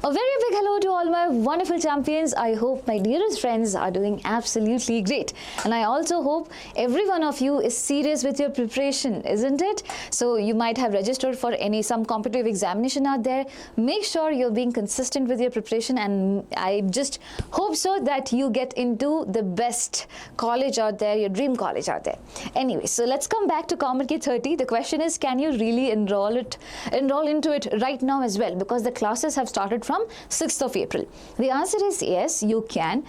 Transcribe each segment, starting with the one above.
A very big hello to all my wonderful champions. I hope my dearest friends are doing absolutely great. And I also hope every one of you is serious with your preparation, isn't it? So you might have registered for some competitive examination out there. Make sure you're being consistent with your preparation, and I just hope so that you get into the best college out there, your dream college out there. Anyway, so let's come back to COMEDK30. The question is, can you really enroll into it right now as well? Because the classes have started from 6th of April. The answer is yes, you can.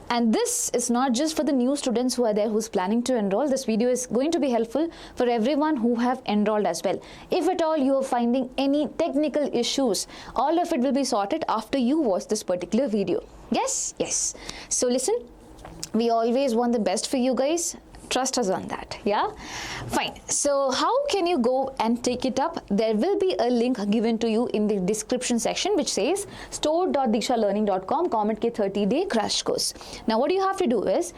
And this is not just for the new students who are there who's planning to enroll. This video is going to be helpful for everyone who have enrolled as well. If at all you are finding any technical issues, all of it will be sorted after you watch this particular video. Yes? Yes. So listen, we always want the best for you guys. Trust us on that. Yeah, fine. So how can you go and take it up? There will be a link given to you in the description section which says store.dikshalearning.com COMEDK30 day crash course. Now what you have to do is,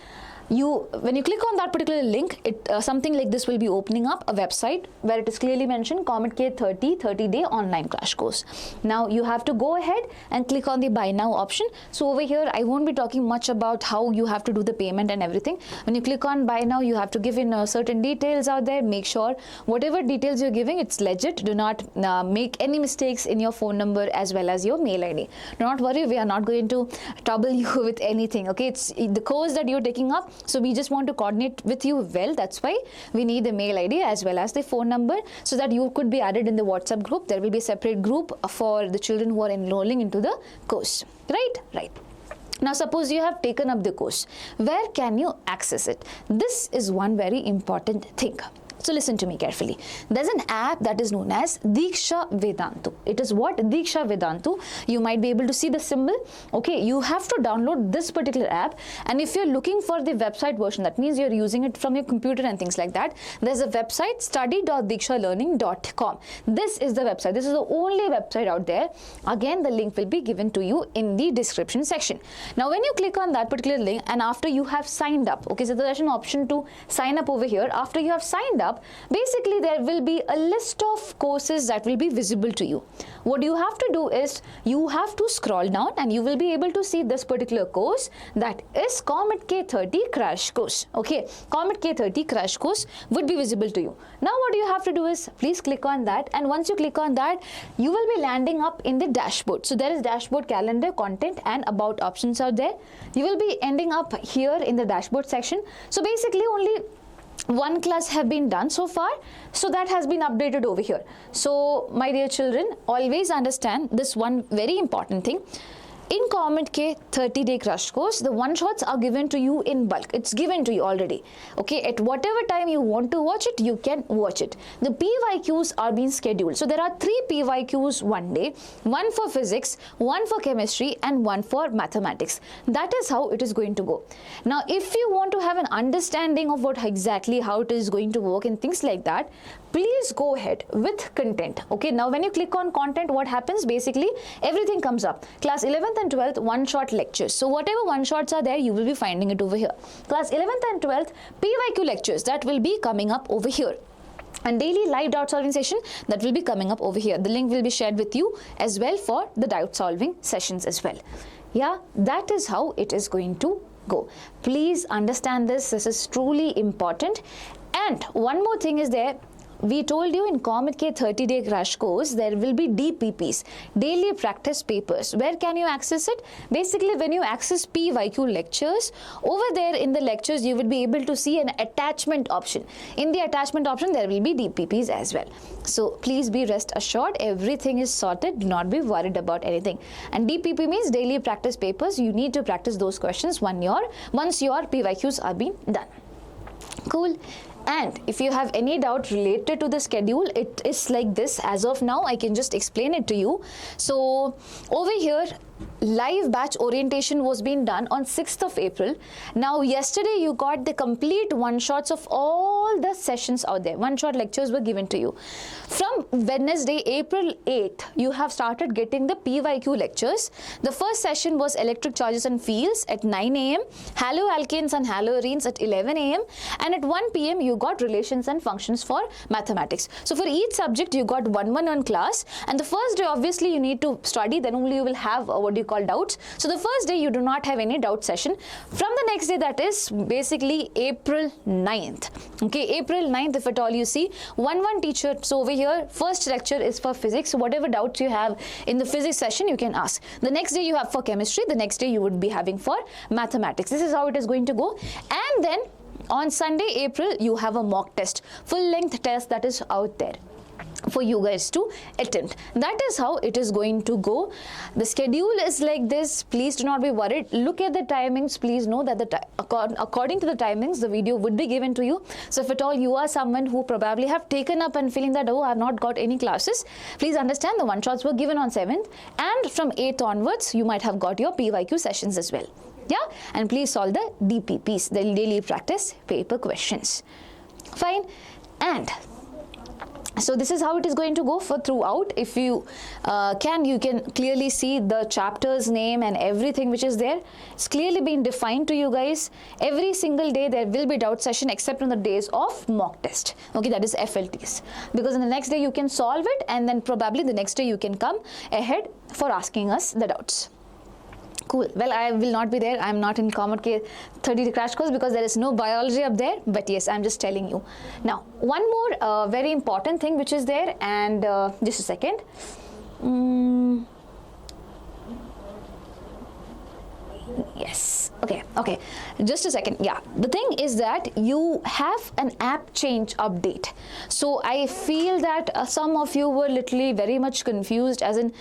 when you click on that particular link, something like this will be opening up, a website where it is clearly mentioned COMEDK30 30-day online crash course. Now you have to go ahead and click on the buy now option. So over here I won't be talking much about how you have to do the payment and everything. When you click on buy now, you have to give in certain details out there. Make sure whatever details you're giving, it's legit. Do not make any mistakes in your phone number as well as your mail ID. Do not worry, we are not going to trouble you with anything. Okay, it's the course that you're taking up. So we just want to coordinate with you well. That's why we need the mail ID as well as the phone number, so that you could be added in the WhatsApp group. There will be a separate group for the children who are enrolling into the course. Right. Now suppose you have taken up the course. Where can you access it? This is one very important thing. So listen to me carefully. There's an app that is known as Diksha Vedantu. It is what? Diksha Vedantu. You might be able to see the symbol. Okay, you have to download this particular app, and if you're looking for the website version, that means you're using it from your computer and things like that, there's a website study.dikshalearning.com. This is the website. This is the only website out there. Again, the link will be given to you in the description section. Now when you click on that particular link, and after you have signed up, okay, so there's an option to sign up over here. After you have signed up, basically there will be a list of courses that will be visible to you. What you have to do is, you have to scroll down and you will be able to see this particular course, that is COMEDK30 Crash Course. Okay, COMEDK30 Crash Course would be visible to you. Now what you have to do is, please click on that, and once you click on that, you will be landing up in the dashboard. So there is dashboard, calendar, content and about options out there. You will be ending up here in the dashboard section. So basically only one class have been done so far, so that has been updated over here. So my dear children, always understand this one very important thing. In COMEDK 30-day crash course, the one-shots are given to you in bulk. It's given to you already. Okay, at whatever time you want to watch it, you can watch it. The PYQs are being scheduled. So there are 3 PYQs one day, one for physics, one for chemistry and one for mathematics. That is how it is going to go. Now, if you want to have an understanding of how it is going to work and things like that, please go ahead with content. Okay, now when you click on content, what happens? Basically, everything comes up. Class 11th and 12th one-shot lectures. So whatever one-shots are there, you will be finding it over here. Class 11th and 12th PYQ lectures, that will be coming up over here. And daily live doubt solving session, that will be coming up over here. The link will be shared with you as well for the doubt solving sessions as well. Yeah, that is how it is going to go. Please understand this. This is truly important. And one more thing is there. We told you in COMEDK 30-day crash course, there will be DPPs, daily practice papers. Where can you access it? Basically, when you access PYQ lectures, over there in the lectures, you will be able to see an attachment option. In the attachment option, there will be DPPs as well. So please be rest assured, everything is sorted. Do not be worried about anything. And DPP means daily practice papers. You need to practice those questions once your PYQs are being done. Cool. And if you have any doubt related to the schedule, it is like this. As of now, I can just explain it to you. So over here, live batch orientation was being done on 6th of April. Now yesterday you got the complete one-shots of all the sessions out there. One-shot lectures were given to you. From Wednesday, April 8th, you have started getting the PYQ lectures. The first session was electric charges and fields at 9 AM, haloalkanes and haloarenes at 11 AM, and at 1 PM you got relations and functions for mathematics. So for each subject you got one class, and the first day obviously you need to study, then only you will have doubts. So the first day you do not have any doubt session. From the next day, that is basically April 9th. Okay, April 9th, if at all you see, one teacher. So over here, first lecture is for physics. So whatever doubts you have in the physics session, you can ask. The next day you have for chemistry. The next day you would be having for mathematics. This is how it is going to go. And then on Sunday, April, you have a mock test, full length test that is out there for you guys to attempt. That is how it is going to go. The schedule is like this. Please do not be worried. Look at the timings. Please know that according to the timings, the video would be given to you. So if at all you are someone who probably have taken up and feeling that, oh, I have not got any classes, please understand the one shots were given on 7th, and from 8th onwards you might have got your PYQ sessions as well. Yeah, and please solve the DPPs, the daily practice paper questions. Fine. And so this is how it is going to go for throughout. If you you can clearly see the chapter's name and everything which is there. It's clearly been defined to you guys. Every single day there will be doubt session except on the days of mock test. Okay, that is FLTs. Because in the next day you can solve it, and then probably the next day you can come ahead for asking us the doubts. Cool. Well, I will not be there. I'm not in COMEDK30 Crash Course because there is no biology up there. But yes, I'm just telling you. Now, one more very important thing which is there, and just a second. Yes. Okay. Just a second. Yeah. The thing is that you have an app change update. So I feel that some of you were literally very much confused, as in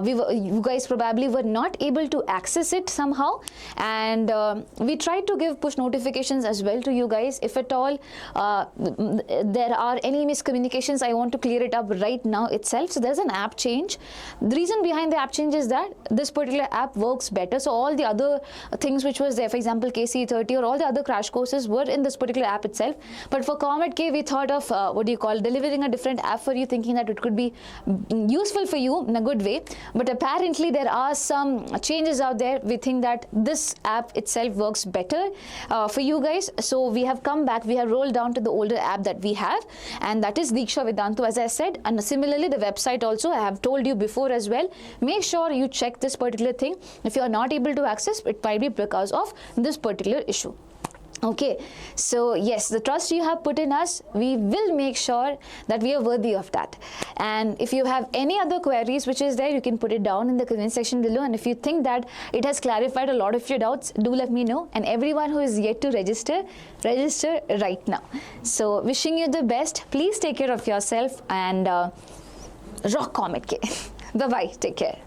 you guys probably were not able to access it somehow. And we tried to give push notifications as well to you guys. If at all there are any miscommunications, I want to clear it up right now itself. So there's an app change. The reason behind the app change is that this particular app works better. So all the other things which was there, for example KCE30 or all the other crash courses, were in this particular app itself. But for COMEDK, we thought of delivering a different app for you, thinking that it could be useful for you in a good way. But apparently there are some changes out there. We think that this app itself works better for you guys. So we have come back, we have rolled down to the older app that we have, and that is Diksha Vedantu, as I said. And similarly the website also, I have told you before as well. Make sure you check this particular thing. If you are not able to access, it might be because of this particular issue. Okay, so yes, the trust you have put in us, we will make sure that we are worthy of that. And if you have any other queries which is there, you can put it down in the comment section below. And if you think that it has clarified a lot of your doubts, do let me know. And everyone who is yet to register right now. So wishing you the best. Please take care of yourself and rock COMEDK. Bye-bye. Take care.